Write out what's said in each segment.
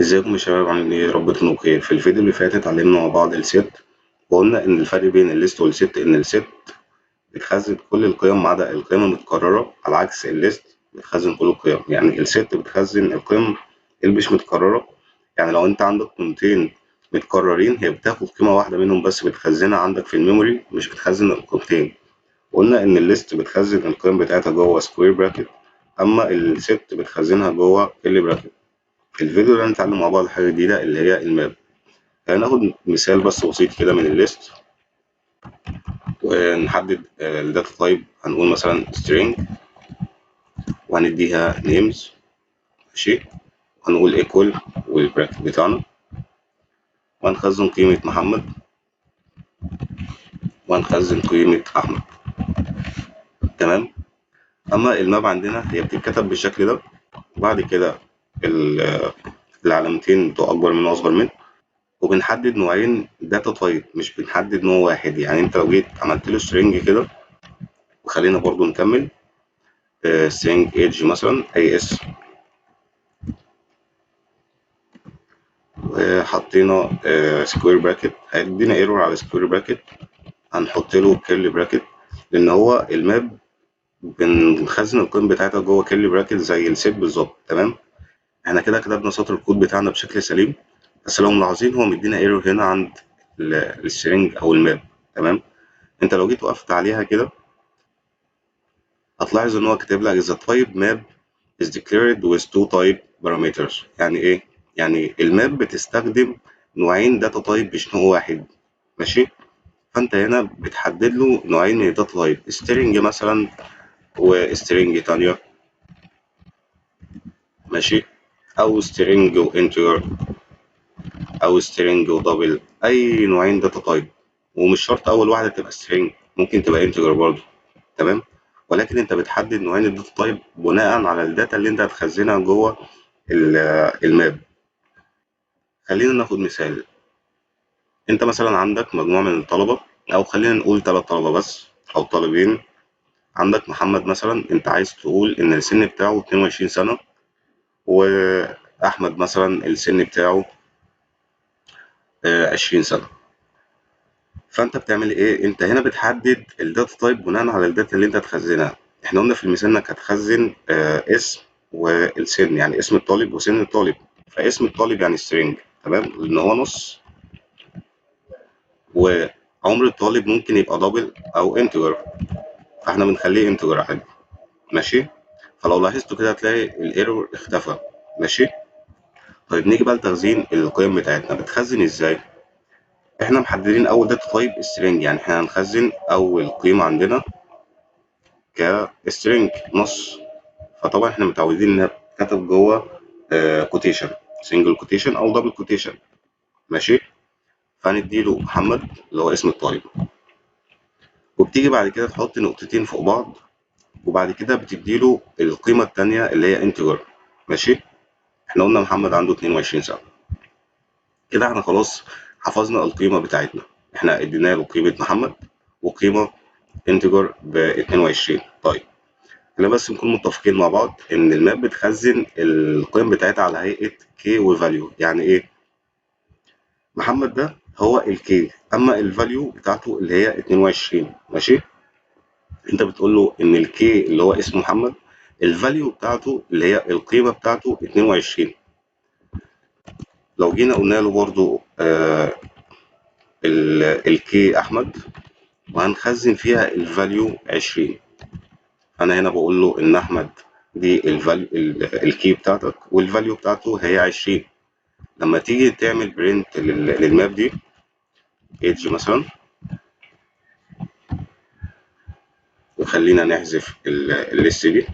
ازيكم يا شباب، عاملين ايه؟ رب تكونوا بخير. في الفيديو اللي فات اتعلمنا مع بعض الست، وقلنا ان الفرق بين الليست والست ان الست بتخزن كل القيم ما عدا القيم المتكررة، على عكس الليست بتخزن كل القيم. يعني الست بتخزن القيم اللي مش متكررة. يعني لو انت عندك قيمتين متكررين، هي بتاخد قيمة واحدة منهم بس بتخزنها عندك في الميموري، مش بتخزن القيمتين. قلنا ان الليست بتخزن القيم بتاعتها جوه سكوير براكت، اما الست بتخزنها جوه كيرلي براكت. في الفيديو ده هنتعلم مع بعض حاجة جديدة اللي هي الماب. هناخد مثال بس بسيط كده من الليست، ونحدد الداتا تايب. هنقول مثلا string، وهنديها names. ماشي. هنقول equal والبراكت بتاعنا، وهنخزن قيمة محمد، وهنخزن قيمة أحمد. تمام. أما الماب عندنا هي بتتكتب بالشكل ده، وبعد كده ال- العلامتين بتوع أكبر منه وأصغر منه، وبنحدد نوعين داتا تايب، مش بنحدد نوع واحد. يعني أنت لو جيت عملت له string كده، وخلينا برضو نكمل string age مثلا اي اس، وحطينا سكوير براكت، هيدينا ايرور على سكوير براكت. هنحط له كيرلي براكت، لان هو الماب بنخزن القيم بتاعتها جوه كيرلي براكت زي السيت بالظبط. تمام. احنا كده كتبنا سطر الكود بتاعنا بشكل سليم، بس لو ملاحظين هو مدينا ايرور هنا عند السترنج او الماب. تمام. انت لو جيت وقفت عليها كده، هتلاحظ ان هو كاتب لك the type map is declared with two type parameters. يعني ايه؟ يعني الماب بتستخدم نوعين داتا تايب مش نوع واحد. ماشي. فانت هنا بتحدد له نوعين من الداتا تايب، سترينج مثلا وسترينج تانية. ماشي. او سترينج وانتجر، او سترينج ودبل، اي نوعين داتا تايب. ومش شرط اول واحده تبقى سترينج، ممكن تبقى انتجر برضه. تمام. ولكن انت بتحدد نوعين الداتا تايب بناء على الداتا اللي انت هتخزنها جوه الماب. خلينا ناخد مثال. انت مثلا عندك مجموعة من الطلبة، او خلينا نقول 3 طلبة بس او طالبين. عندك محمد مثلا، انت عايز تقول ان السن بتاعه 22 سنة، واحمد مثلا السن بتاعه 20 سنة. فانت بتعمل ايه؟ انت هنا بتحدد الداتا تايب بناء على الداتا اللي انت هتخزنها. احنا قلنا في المثال انك هتخزن اسم والسن، يعني اسم الطالب وسن الطالب. فاسم الطالب يعني string، تمام، لان هو نص. وعمر الطالب ممكن يبقى دبل او انتجر، فاحنا بنخليه انتجر عادي. ماشي. فلو لاحظتوا كده هتلاقي الايرور اختفى. ماشي. طيب نيجي بقى لتخزين القيم بتاعتنا. بتخزن ازاي؟ احنا محددين اول داتا تايب string، يعني احنا هنخزن اول قيمة عندنا كسترينج نص. فطبعا احنا متعودين انها بتتكتب جوه كوتيشن، سنجل كوتيشن او دبل كوتيشن. ماشي. فهنديله محمد اللي هو اسم الطالب، وبتيجي بعد كده تحط نقطتين فوق بعض، وبعد كده بتديله القيمة التانية اللي هي انتجر. ماشي. احنا قلنا محمد عنده 22 سنة. كده احنا خلاص حفظنا القيمة بتاعتنا. احنا ادينا له قيمة محمد وقيمة انتجر ب 22. طيب، خلينا بس نكون متفقين مع بعض ان الماب بتخزن القيم بتاعتها على هيئة كي وفاليو. يعني ايه؟ محمد ده هو الكي، اما الفاليو بتاعته اللي هي 22. ماشي. انت بتقول له ان الكي اللي هو اسم محمد، الفاليو بتاعته اللي هي القيمة بتاعته 22. لو جينا قلنا له برضو الكي احمد، وهنخزن فيها الفاليو 20. انا هنا بقول له ان احمد دي الفاليو الكي بتاعتك، والفاليو بتاعته هي 20. لما تيجي تعمل برنت للماب دي، ايدج مثلا، وخلينا نحذف الليست دي،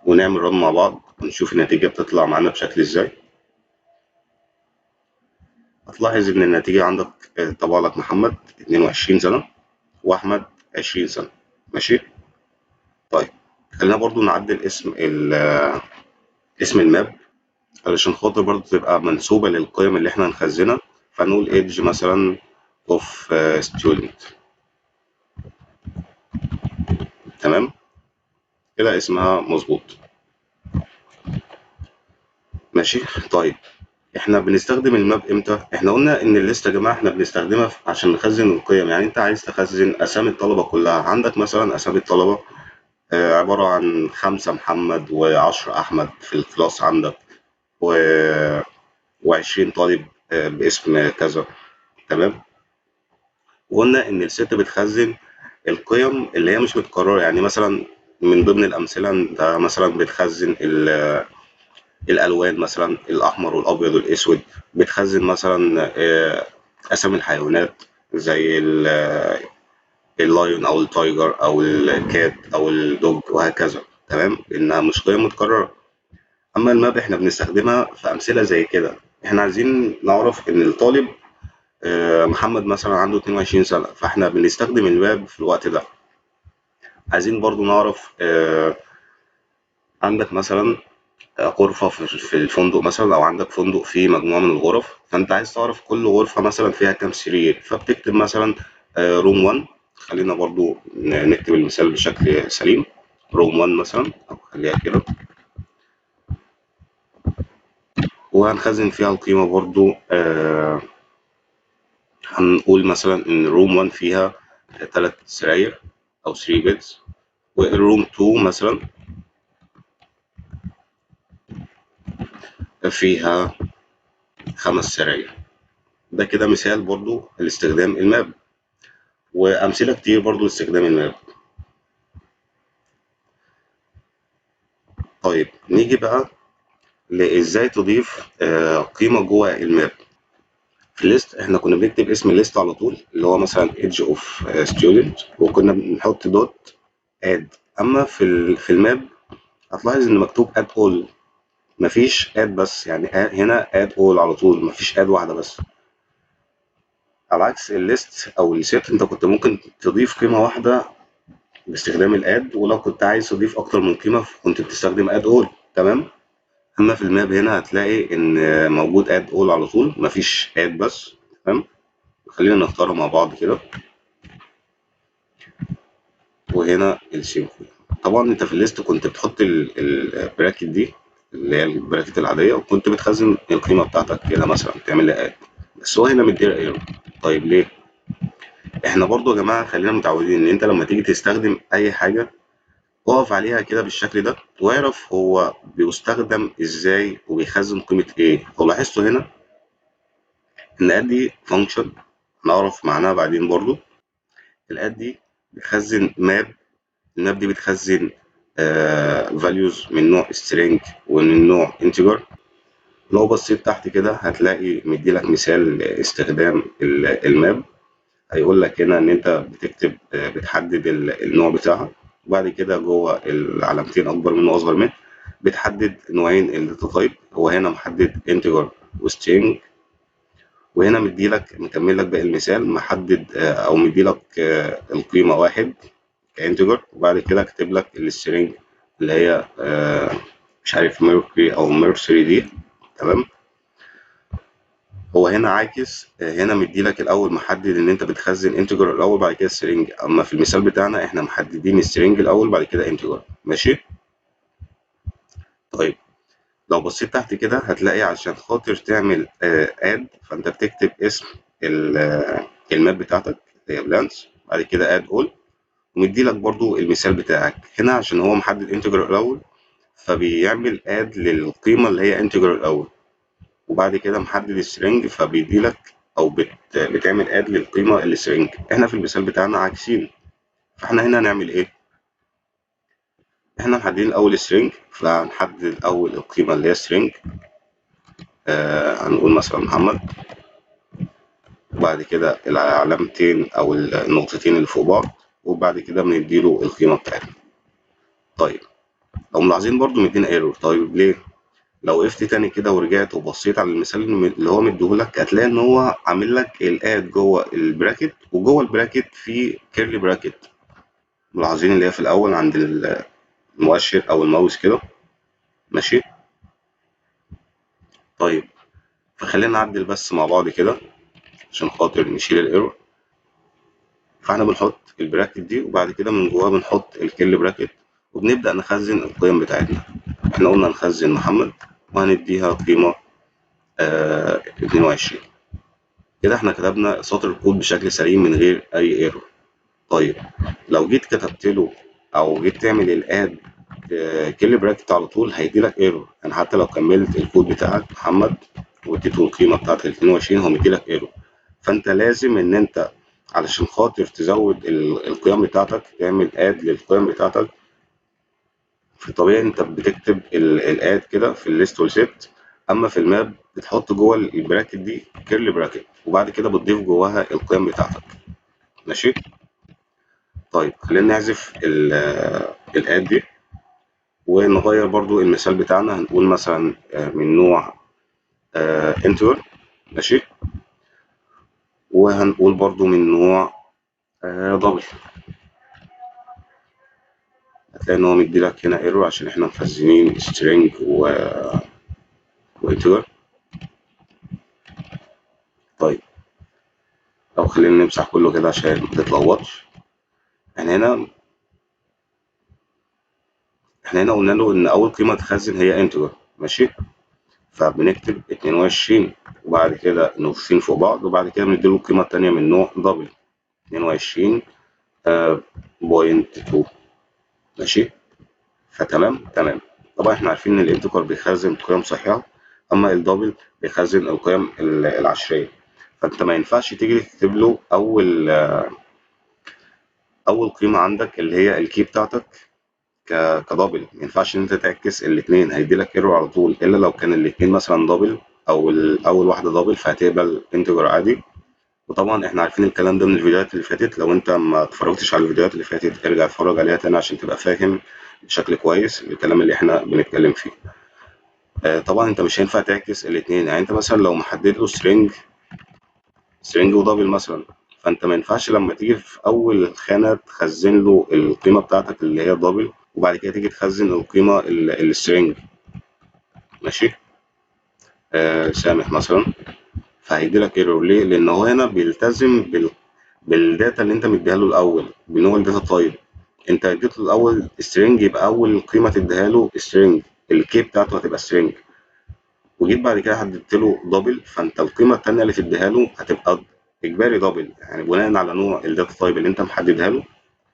ونعمل رن مع بعض ونشوف النتيجة بتطلع معانا بشكل ازاي. هتلاحظ ان النتيجة عندك طبع لك محمد 22 سنة واحمد 20 سنة. ماشي. طيب، خلينا برضو نعدل اسم الماب علشان خاطر برضو تبقى منسوبة للقيم اللي احنا هنخزنها. فنقول ايدج مثلا اوف ستودنت. تمام. كده اسمها مظبوط. ماشي. طيب احنا بنستخدم الماب امتى؟ احنا قلنا ان الليست يا جماعه احنا بنستخدمها عشان نخزن القيم. يعني انت عايز تخزن اسامي الطلبه كلها، عندك مثلا اسامي الطلبه عباره عن 5 محمد و10 احمد في الكلاس عندك، و و20 طالب باسم كذا. تمام. وقلنا ان الست بتخزن القيم اللي هي مش متكرره. يعني مثلا من ضمن الامثله انت مثلا بتخزن الالوان، مثلا الاحمر والابيض والاسود. بتخزن مثلا اسامي الحيوانات زي اللايون او التايجر او الكات او الدوج وهكذا. تمام، لانها مش قيم متكرره. اما الماب احنا بنستخدمها في امثله زي كده. احنا عايزين نعرف ان الطالب محمد مثلا عنده 22 سنه، فاحنا بنستخدم الماب في الوقت ده. عايزين برضو نعرف عندك مثلا غرفة في الفندق مثلا، أو عندك فندق فيه مجموعة من الغرف، فأنت عايز تعرف كل غرفة مثلا فيها كام سرير، فبتكتب مثلا روم 1. خلينا برضو نكتب المثال بشكل سليم. روم 1 مثلا، أو خليها كده، وهنخزن فيها القيمة برضو. هنقول مثلا إن روم 1 فيها 3 سراير أو 3 بيدز، والروم 2 مثلا فيها 5 سراير. ده كده مثال برضو لاستخدام الماب، وأمثلة كتير برضو لاستخدام الماب. طيب نيجي بقى لإزاي تضيف قيمة جوه الماب. في الليست احنا كنا بنكتب اسم الليست على طول، اللي هو مثلا ايدج اوف ستودنت، وكنا بنحط دوت اد. اما في الماب هتلاحظ ان مكتوب اد اول، مفيش اد بس. يعني هنا اد اول على طول، مفيش اد واحدة بس. على عكس الليست او الست، انت كنت ممكن تضيف قيمة واحدة باستخدام الاد، ولو كنت عايز تضيف اكتر من قيمة كنت بتستخدم اد اول. تمام. اما في الماب هنا هتلاقي ان موجود اد اول على طول، مفيش اد بس. تمام. خلينا نختاره مع بعض كده. وهنا السيمفوني. طبعا انت في الليست كنت بتحط البراكت دي، اللي هي البراكت العاديه، وكنت بتخزن القيمه بتاعتك كده مثلا تعمل لها اد. بس هو هنا مديها ايرور. طيب ليه؟ احنا برضو يا جماعه خلينا متعودين ان انت لما تيجي تستخدم اي حاجه اقف عليها كده بالشكل ده، واعرف هو بيستخدم ازاي وبيخزن قيمه ايه. لو لاحظتوا هنا ان اد دي فانكشن، هنعرف معناها بعدين برضو. الاد دي بتخزن ماب. الماب دي بتخزن values من نوع string ومن نوع integer. لو بصيت تحت كده هتلاقي مديلك مثال استخدام الماب. هيقول لك هنا ان انت بتكتب بتحدد النوع بتاعها، وبعد كده جوه العلامتين اكبر منه واصغر منه بتحدد نوعين الداتا تايب. هو هنا محدد integer وstring، وهنا مديلك مكمل لك باقي المثال محدد او مديلك القيمه واحد كانتجر، وبعد كده كاتب لك السترينج اللي هي مش عارف ميركوري او ميرسري دي. تمام. هو هنا عاكس، هنا مديلك الاول محدد ان انت بتخزن انتجر الاول بعد كده سترينج، اما في المثال بتاعنا احنا محددين سترينج الاول بعد كده انتجر. ماشي. طيب لو بصيت تحت كده هتلاقي عشان خاطر تعمل اد، فانت بتكتب اسم الماب بتاعتك اللي هي بلانس، بعد كده اد اول، ومديلك برضو المثال بتاعك هنا عشان هو محدد انتجر الاول، فبيعمل اد للقيمه اللي هي انتجر الاول، وبعد كده محدد السترنج فبيديلك او بتعمل اد للقيمه السترنج. احنا في المثال بتاعنا عاكسين، فاحنا هنا هنعمل ايه؟ احنا محددين الاول string، فهنحدد الاول القيمه اللي هي string. هنقول مثلا محمد، وبعد كده العلامتين او النقطتين اللي فوق بعض، وبعد كده بنديله القيمه بتاعتنا. طيب لو ملاحظين برضو مدينا ايرور. طيب ليه؟ لو وقفت تاني كده ورجعت وبصيت على المثال اللي هو مديهولك هتلاقي ان هو عامل لك الاد جوه البراكت، وجوه البراكت في كيرلي براكت. ملاحظين اللي هي في الاول عند المؤشر او الماوس كده. ماشي. طيب فخلينا نعدل بس مع بعض كده عشان خاطر نشيل الايرور. فاحنا بنحط البراكت دي، وبعد كده من جواها بنحط الكيرلي براكت، وبنبدأ نخزن القيم بتاعتنا. احنا قلنا نخزن محمد، وهنديها قيمة 22. كده احنا كتبنا سطر الكود بشكل سليم من غير أي ايرور. طيب لو جيت كتبت له أو جيت تعمل الاد كيل براكت على طول هيديلك ايرور. يعني حتى لو كملت الكود بتاعك محمد واديته القيمة بتاعت 22 هو مديلك ايرور. فانت لازم ان انت علشان خاطر تزود القيم بتاعتك تعمل اد للقيم بتاعتك. في الطبيعي انت بتكتب الاد كده في الليست والست، اما في الماب بتحط جوه البراكت دي كيرلي براكت وبعد كده بتضيف جواها القيم بتاعتك. ماشي. طيب خلينا نحذف الاد دي ونغير برضو المثال بتاعنا. هنقول مثلا من نوع انتجر. ماشي. وهنقول برضو من نوع دبل. هتلاقي ان هو مديلك هنا ايرور عشان احنا مخزنين string وانتجر. طيب لو خلينا نمسح كله كده عشان ما تتلخبطش. احنا هنا قلنا له ان اول قيمه تخزن هي انتجر. ماشي. فبنكتب 22 وبعد كده نقطتين فوق بعض وبعد كده بنديله القيمه الثانيه من نوع دبل 22 بوينت 2. ماشي. فتمام تمام. طبعا احنا عارفين ان الانتجر بيخزن قيم صحيحه اما الدبل بيخزن القيم العشريه. فانت ما ينفعش تيجي تكتب له اول قيمه عندك اللي هي الكي بتاعتك كدبل. ما ينفعش ان انت تعكس الاثنين هيدي لك ايرور على طول الا لو كان الاثنين مثلا دبل او اول واحده دبل فهتقبل انتجر عادي. وطبعا احنا عارفين الكلام ده من الفيديوهات اللي فاتت. لو انت ما اتفرجتش على الفيديوهات اللي فاتت ارجع اتفرج عليها تاني عشان تبقى فاهم بشكل كويس الكلام اللي احنا بنتكلم فيه. طبعا انت مش هينفع تعكس الاثنين. يعني انت مثلا لو محدد له سترينج ودبل مثلا فانت ما ينفعش لما تيجي في اول خانه تخزن له القيمه بتاعتك اللي هي دبل وبعد كده تيجي تخزن القيمه السترينج. ماشي. سامح مثلا فهيدي لك ايرور. ليه؟ لان هو هنا بيلتزم بالداتا اللي انت مديها له الاول بنوع الداتا تايب. انت اديت له الاول سترينج يبقى اول قيمه تديها له سترينج الكي بتاعته هتبقى سترينج وجيت بعد كده حددت له دبل فانت القيمه الثانيه اللي تديها له هتبقى اجباري دبل يعني بناء على نوع الداتا تايب اللي انت محددها له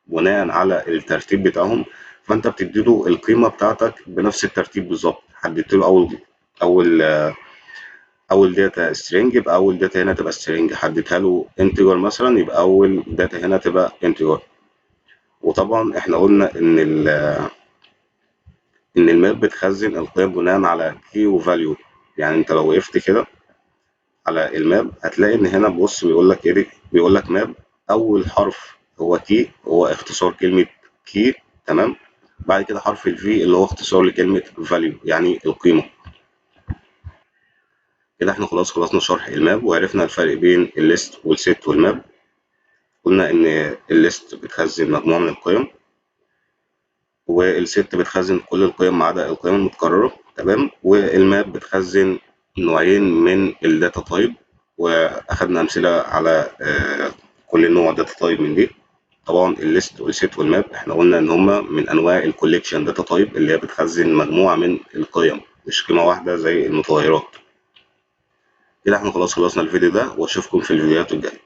بناء على الترتيب بتاعهم. فانت بتدي له القيمه بتاعتك بنفس الترتيب بالظبط. حددت له اول اول داتا سترينج يبقى اول داتا هنا تبقى سترينج. حددتها له انتجر مثلا يبقى اول داتا هنا تبقى انتجر. وطبعا احنا قلنا ان الماب بتخزن القيم بناء على كي وفاليو. يعني انت لو وقفت كده على الماب هتلاقي ان هنا بص بيقول لك ايه. بيقول لك ماب اول حرف هو كي هو اختصار كلمه كي. تمام. بعد كده حرف الفي اللي هو اختصار لكلمه فاليو يعني القيمه. كده احنا خلاص خلصنا شرح الماب وعرفنا الفرق بين الليست والست والماب. قلنا ان الليست بتخزن مجموعه من القيم والست بتخزن كل القيم ما عدا القيم المتكررة. تمام. والماب بتخزن نوعين من الداتا تايب واخدنا امثلة على كل نوع داتا تايب من دي. طبعا الليست والست والماب احنا قلنا ان هما من انواع الكوليكشن داتا تايب اللي هي بتخزن مجموعة من القيم مش قيمة واحدة زي المتغيرات. كده احنا خلاص خلصنا الفيديو ده واشوفكم في الفيديوهات الجاية.